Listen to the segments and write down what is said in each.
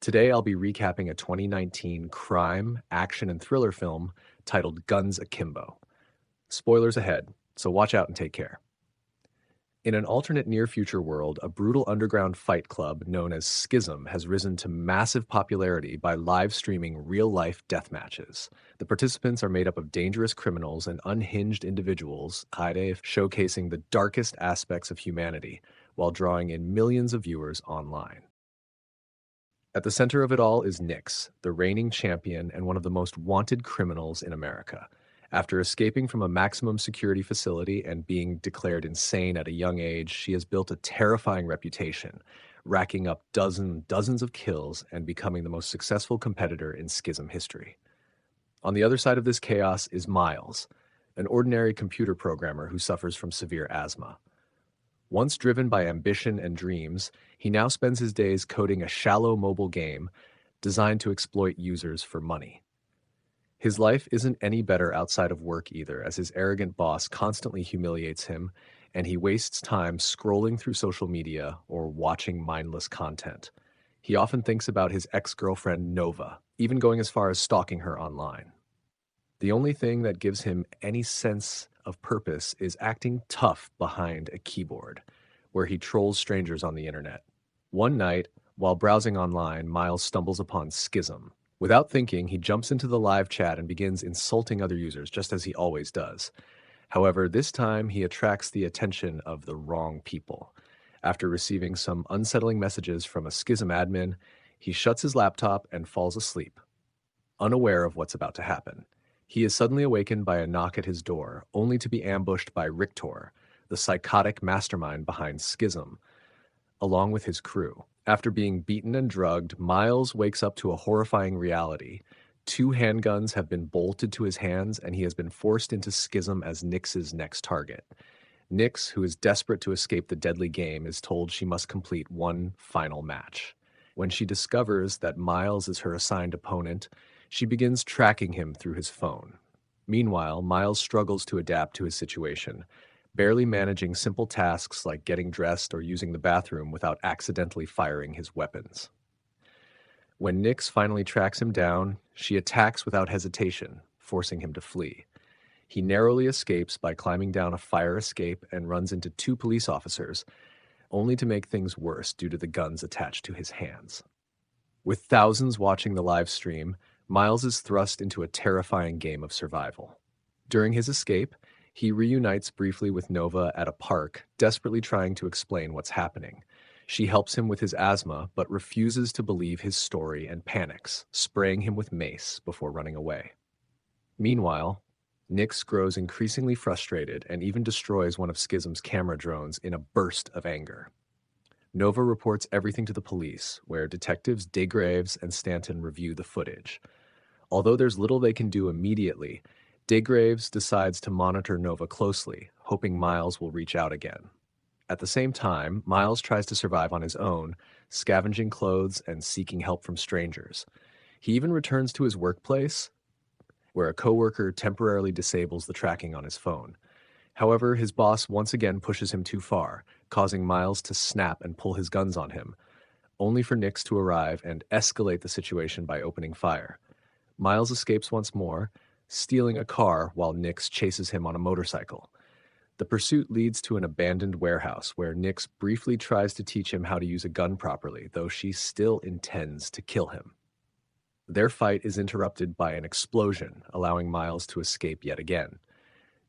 Today, I'll be recapping a 2019 crime, action, and thriller film titled Guns Akimbo. Spoilers ahead, so watch out and take care. In an alternate near-future world, a brutal underground fight club known as Schism has risen to massive popularity by live-streaming real-life death matches. The participants are made up of dangerous criminals and unhinged individuals, showcasing the darkest aspects of humanity while drawing in millions of viewers online. At the center of it all is Nix, the reigning champion and one of the most wanted criminals in America. After escaping from a maximum security facility and being declared insane at a young age, she has built a terrifying reputation, racking up dozens of kills and becoming the most successful competitor in Schism history. On the other side of this chaos is Miles, an ordinary computer programmer who suffers from severe asthma. Once driven by ambition and dreams, he now spends his days coding a shallow mobile game designed to exploit users for money. His life isn't any better outside of work either, as his arrogant boss constantly humiliates him, and he wastes time scrolling through social media or watching mindless content. He often thinks about his ex-girlfriend Nova, even going as far as stalking her online. The only thing that gives him any sense of purpose is acting tough behind a keyboard, where he trolls strangers on the internet. One night, while browsing online, Miles stumbles upon Schism. Without thinking, he jumps into the live chat and begins insulting other users, just as he always does. However, this time he attracts the attention of the wrong people. After receiving some unsettling messages from a Schism admin, he shuts his laptop and falls asleep, unaware of what's about to happen. He is suddenly awakened by a knock at his door, only to be ambushed by Richter, the psychotic mastermind behind Schism, along with his crew. After being beaten and drugged, Miles wakes up to a horrifying reality. 2 handguns have been bolted to his hands, and he has been forced into Schism as Nix's next target. Nix, who is desperate to escape the deadly game, is told she must complete one final match. When she discovers that Miles is her assigned opponent, she begins tracking him through his phone. Meanwhile, Miles struggles to adapt to his situation, barely managing simple tasks like getting dressed or using the bathroom without accidentally firing his weapons. When Nix finally tracks him down, she attacks without hesitation, forcing him to flee. He narrowly escapes by climbing down a fire escape and runs into 2 police officers, only to make things worse due to the guns attached to his hands. With thousands watching the live stream, Miles is thrust into a terrifying game of survival. During his escape, he reunites briefly with Nova at a park, desperately trying to explain what's happening. She helps him with his asthma, but refuses to believe his story and panics, spraying him with mace before running away. Meanwhile, Nix grows increasingly frustrated and even destroys one of Schism's camera drones in a burst of anger. Nova reports everything to the police, where detectives Degraves and Stanton review the footage. Although there's little they can do immediately, Degraves decides to monitor Nova closely, hoping Miles will reach out again. At the same time, Miles tries to survive on his own, scavenging clothes and seeking help from strangers. He even returns to his workplace, where a coworker temporarily disables the tracking on his phone. However, his boss once again pushes him too far, causing Miles to snap and pull his guns on him, only for Nix to arrive and escalate the situation by opening fire. Miles escapes once more, stealing a car while Nix chases him on a motorcycle. The pursuit leads to an abandoned warehouse where Nix briefly tries to teach him how to use a gun properly, though she still intends to kill him. Their fight is interrupted by an explosion, allowing Miles to escape yet again.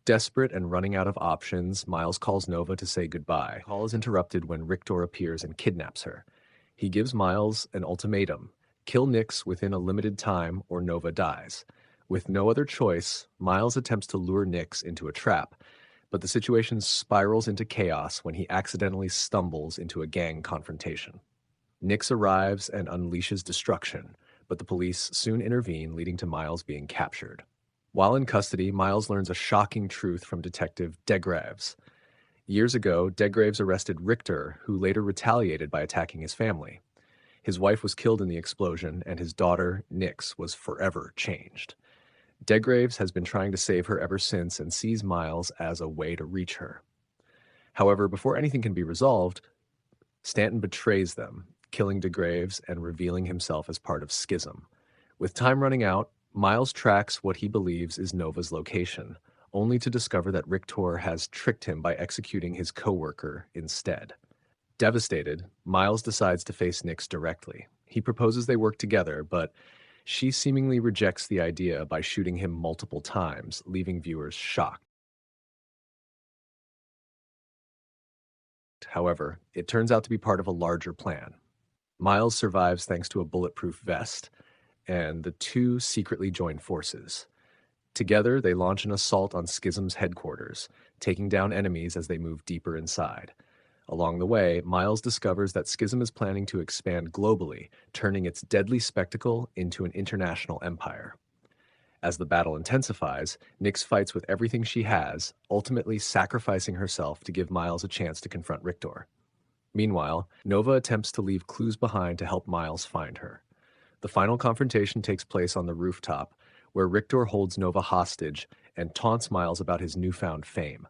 Desperate and running out of options, Miles calls Nova to say goodbye. The call is interrupted when Richter appears and kidnaps her. He gives Miles an ultimatum: kill Nix within a limited time or Nova dies. With no other choice, Miles attempts to lure Nix into a trap, but the situation spirals into chaos when he accidentally stumbles into a gang confrontation. Nix arrives and unleashes destruction, but the police soon intervene, leading to Miles being captured. While in custody, Miles learns a shocking truth from Detective Degraves. Years ago, Degraves arrested Richter, who later retaliated by attacking his family. His wife was killed in the explosion, and his daughter, Nix, was forever changed. Degraves has been trying to save her ever since and sees Miles as a way to reach her. However, before anything can be resolved, Stanton betrays them, killing DeGraves and revealing himself as part of Schism. With time running out, Miles tracks what he believes is Nova's location, only to discover that Rictor has tricked him by executing his co-worker instead. Devastated, Miles decides to face Nyx directly. He proposes they work together, but she seemingly rejects the idea by shooting him multiple times, leaving viewers shocked. However, it turns out to be part of a larger plan. Miles survives thanks to a bulletproof vest, and the two secretly join forces. Together, they launch an assault on Schism's headquarters, taking down enemies as they move deeper inside. Along the way, Miles discovers that Schism is planning to expand globally, turning its deadly spectacle into an international empire. As the battle intensifies, Nyx fights with everything she has, ultimately sacrificing herself to give Miles a chance to confront Rictor. Meanwhile, Nova attempts to leave clues behind to help Miles find her. The final confrontation takes place on the rooftop, where Rictor holds Nova hostage and taunts Miles about his newfound fame.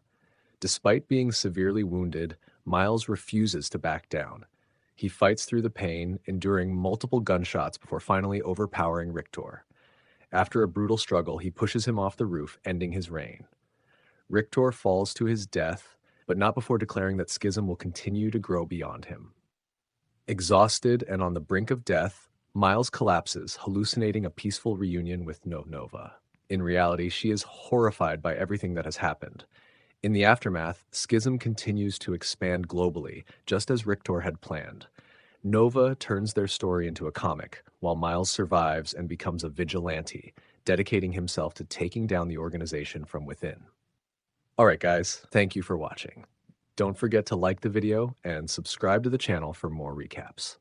Despite being severely wounded, Miles refuses to back down. He fights through the pain, enduring multiple gunshots before finally overpowering Rictor. After a brutal struggle, he pushes him off the roof, ending his reign. Rictor falls to his death, but not before declaring that Schism will continue to grow beyond him. Exhausted and on the brink of death, Miles collapses, hallucinating a peaceful reunion with Nova. In reality, she is horrified by everything that has happened. In the aftermath, Schism continues to expand globally, just as Rictor had planned. Nova turns their story into a comic, while Miles survives and becomes a vigilante, dedicating himself to taking down the organization from within. Alright guys, thank you for watching. Don't forget to like the video and subscribe to the channel for more recaps.